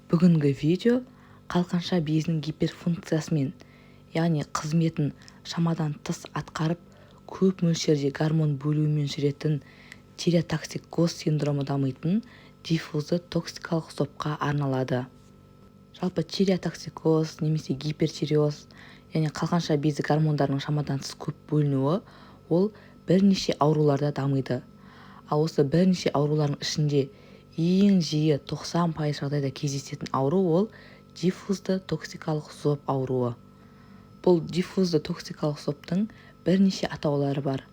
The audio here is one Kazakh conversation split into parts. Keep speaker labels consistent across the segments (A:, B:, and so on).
A: Бүгінгі видео қалқанша безінің гиперфункциясымен, яғни қызметін шамадан тыс атқарып, көп мөлшерде гормон бөлуімен жүретін тиреотоксикоз синдромы дамитын диффузды токсикалық сопқа арналады. Жалпы тиреотоксикоз немесе гипертиреоз, яғни қалқанша безі гормондарының шамадан тыс көп бөлінуі, ол бірнеше ауруларда дамиды. Ал осы бірнеше аурулардың ішінде ең жиі 90% жағдайда кездесетін ауру ол диффузды токсикалық соп ауруы. Бұл диффузды токсикалық соптың бірнеше атаулары бар.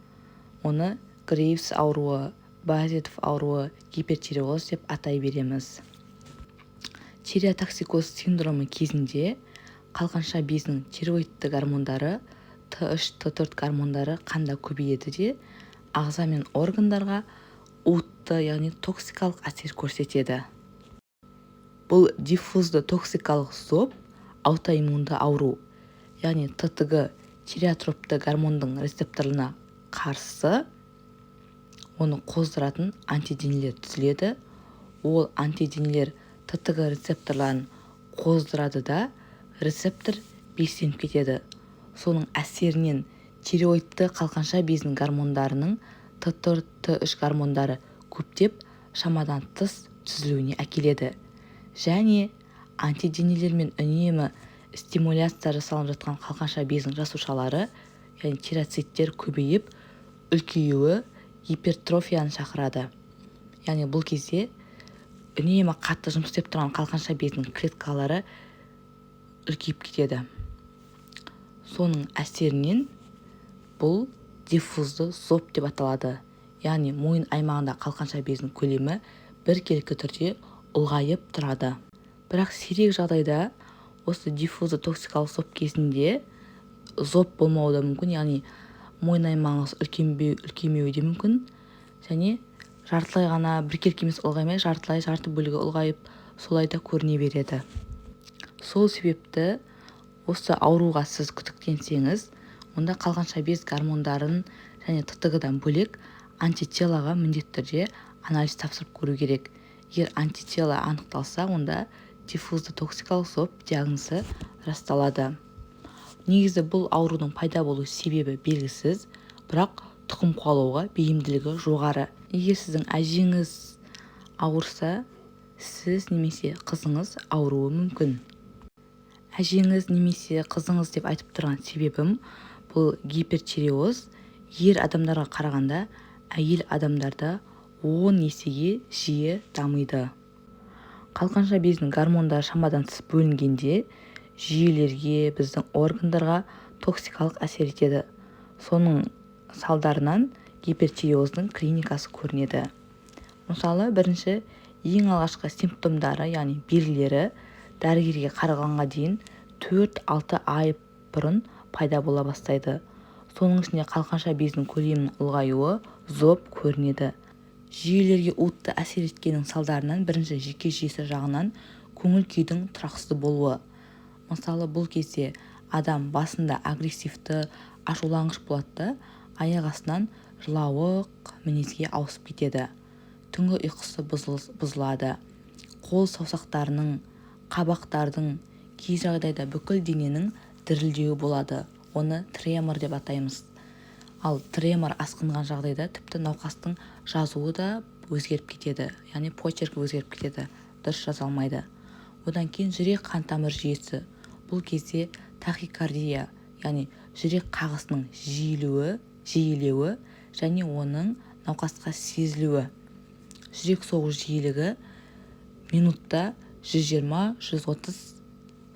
A: Оны Грейвс ауруы, Базетов ауруы, гипертиреоз деп атай береміз. Тиреотоксикоз синдромы кезінде қалқанша безінің тиреоидты гормондары, Т3, Т4 гормондары қанда көбейеді де, ағза мен органдарға уытты, яғни токсикалық әсер көрсетеді. Бұл диффузды токсикалық соп аутоиммунды ауру, яғни ТТГ тиреотропты гормондың рецепторына қарсы оны қоздыратын антиденелер түзіледі. Ол антиденелер ТТГ рецепторларын қоздырады да, рецептор белсеніп кетеді. Соның әсерінен тиреоидты қалқанша безінің гормондарының Т4, Т3 гормондары көптеп шамадан тыс түзілуіне әкеледі. Және антиденелермен үнемі стимуляция жасалып жатқан қалқанша безінің жасушалары, яғни тиреоциттер көбейіп, үлкеюі гипертрофияны шақырады. Яғни бұл кезде үнемі қатты жұмыс істеп тұрған қалқанша безінің клеткалары үлкейіп кетеді. Соның әсерінен бұл диффузды соп деп аталады. Яғни мойын аймағында қалқанша безінің көлемі біркелкі түрде ұлғайып тұрады. Бірақ сирек жағдайда осы диффузды токсикалық соп кезінде зоб болмауы да мүмкін, яғни мойын аймағыңыз үлкеймеуі де мүмкін. Және жартылай ғана біркелкі емес ұлғаймай, жарты бөлігі ұлғайып, солай да көріне береді. Сол себепті осы ауруға сіз күдіктенсеңіз, онда қалқанша без гормондарын және ТТГ-дан бөлек антителоға міндетті түрде анализ тапсырып көру керек. Егер антитело анықталса, онда диффузды токсикалық соп диагнозы расталады. Негізі бұл аурудың пайда болу себебі белгісіз, бірақ тұқым қуалауға бейімділігі жоғары. Егер сіздің әжеңіз ауырса, сіз немесе қызыңыз ауруы мүмкін. Әжеңіз немесе қызыңыз деп айтып тұрған себебім, бұл гипертиреоз ер адамдарға қарағанда әйел адамдарда 10 есеге жиі дамиды. Қалқанша безінің гормондары шамадан тыс бөлінгенде жүйелерге, біздің органдарға токсикалық әсер етеді. Соның салдарынан гипертиреоздың клиникасы көрінеді. Мысалы, бірінші ең алғашқы симптомдары, яғни белгілері дәрігерге қаралғанға дейін 4-6 ай бұрын пайда бола бастайды. Соның ішінде қалқанша безінің көлемінің ұлғаюы, зоб көрінеді. Жүйелерге уытты әсер еткеннің салдарынан бірінші жүйке жүйесі жағынан көңіл күйдің тұрақсыз болуы. Мысалы, бұл кезде адам басында агрессивті, ашуланғыш болады, аяқ астынан жылауық мінезге ауысып кетеді. Түнгі ұйқысы бұзылады. Қол саусақтарының, қабақтардың, кей жағдайда бүкіл дененің дірілдеуі болады. Оны тремор деп атаймыз. Ал тремор асқынған жағдайда тіпті науқастың жазуы да өзгеріп кетеді. Яғни почеркі өзгеріп кетеді. Дұрыс жаза алмайды. Одан кейін жүрек қан тамыр жүйесі. Бұл кезде тахикардия, яғни жүрек қағысының жиілеуі және оның науқасқа сезілуі. Жүрек соғу жиілігі минутта 120-130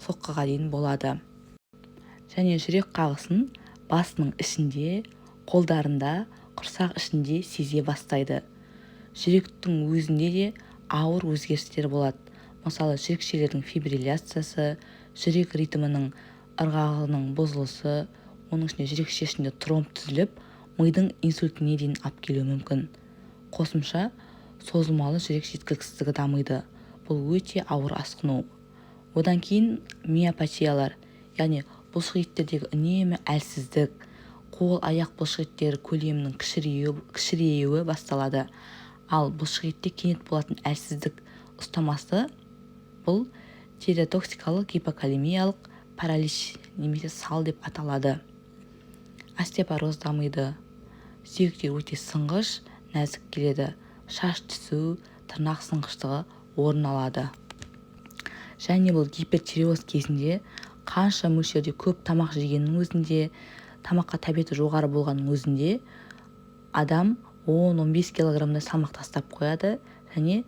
A: соққыға дейін болады. Және жүрек қағысын басының ішінде, қолдарында, құрсақ ішінде сезе бастайды. Жүректің өзінде де ауыр өзгерістер болады. Мысалы, жүрекшелердің фибрилляциясы, жүрек ритмінің ырғағының бұзылысы, оның ішінде жүрек шешінде тромб түзіліп, мидың инсультіне дейін алып келуі мүмкін. Қосымша, созылмалы жүрек жеткіліксіздігі дамиды. Бұл өте ауыр асқыну. Одан кейін миопатиялар, яғни бұлшықеттердегі үнемі әлсіздік, қол-аяқ бұлшықеттері көлемінің кішіреюі басталады. Ал бұлшықетте кенет болатын әлсіздік ұстамасы, бұл тиреотоксикалық гипокалемиялық паралич немесе сал деп аталады. Остеопороз дамиды. Сүйектер өте сынғыш, нәзік келеді. Шаш түсу, тырнақ сынғыштығы орын алады. Және бұл гипертиреоз кезінде қанша мөлшерде көп тамақ жегеннің өзінде, тамаққа тәбеті жоғары болғанның өзінде адам 10-15 килограммдай салмақ тастап қояды және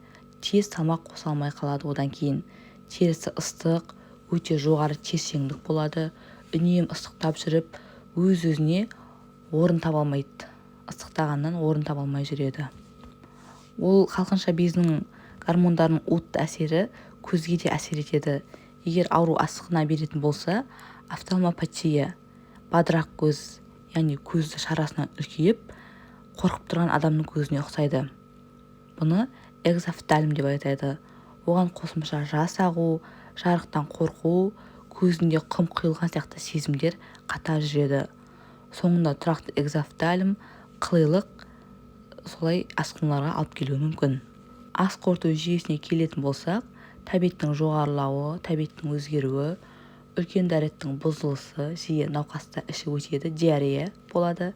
A: тез салмақ қоса алмай қалады. Одан кейін терісі ыстық, өте жоғары терсеңдік болады. Үнемі ыстықтап жүріп, өз-өзіне орын таба алмайды. Ыстықтағаннан орын таба алмай жүреді. Ол қалқанша безінің гормондарының отты әсері көзге де әсер етеді. Егер ауру асқына беретін болса, офтальмопатия, бадырақ көз, яғни көзді шарасынан үлкейіп, қорқып тұрған адамның көзіне ұқсайды. Бұны экзофтальм деп айтады. Оған қосымша жас ағу, жарықтан қорқу, көзінде құм құйылған сияқты сезімдер қатар жүреді. Соңында тұрақты экзофтальм, қылилық солай асқынуларға алып келуі мүмкін. Ас қорыту жүйесіне келетін болсақ, тәбеттің жоғарылауы, тәбеттің өзгеруі, үлкен дәреттің бұзылысы, жиі науқаста іші өтеді, диарея болады,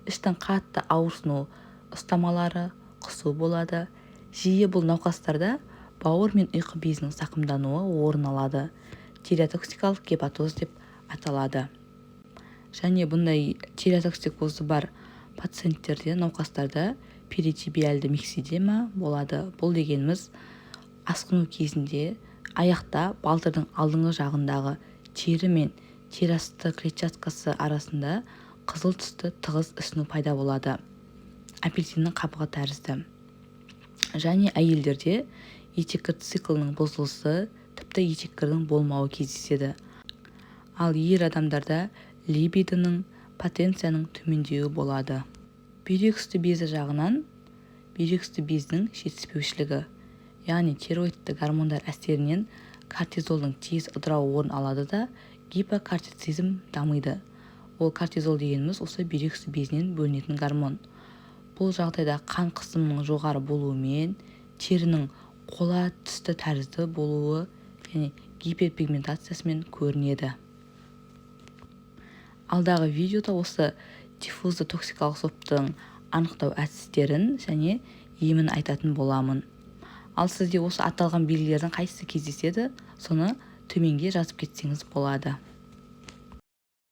A: іштің қатты ауырсыну ұстамалары, құсу болады. Жиі бұл науқастарда бауыр мен ұйқы безінің зақымдануы орын алады. Тиреотоксикалық гепатоз деп аталады. Және бұндай тиреотоксикозы бар пациенттерде, науқастарда перитибиальды микседема болады. Бұл дегеніміз асқыну кезінде аяқта балтырдың алдыңғы жағындағы тері мен тері асты клетчаткасы арасында қызыл түсті тығыз ісіну пайда болады. Апельсиннің қабығы тәрізді. Және әйелдерде етеккір циклының бұзылысы, тіпті етеккірдің болмауы кездеседі. Ал ер адамдарда либидоның, потенцияның төмендеуі болады. Бүйрек үсті безі жағынан бүйрек үсті безінің жетіспеушілігі, яғни тиреоидты гормондар әсерінен кортизолдың тез ыдырауы орын алады да гипокортицизм дамиды. Ол кортизол дегеніміз осы бүйрек үсті безінен бөлінетін гормон. Бұл жағдайда қан қысымының жоғары болуымен, терінің қола түсті тәрізді болуы және гиперпигментациясымен көрінеді. Алдағы видеода осы диффузды токсикалық соқтың анықтау әдістерін және емін айтатын боламын. Ал сізде осы аталған белгілердің қайсысы кездеседі, соны төменге жазып кетсеңіз болады.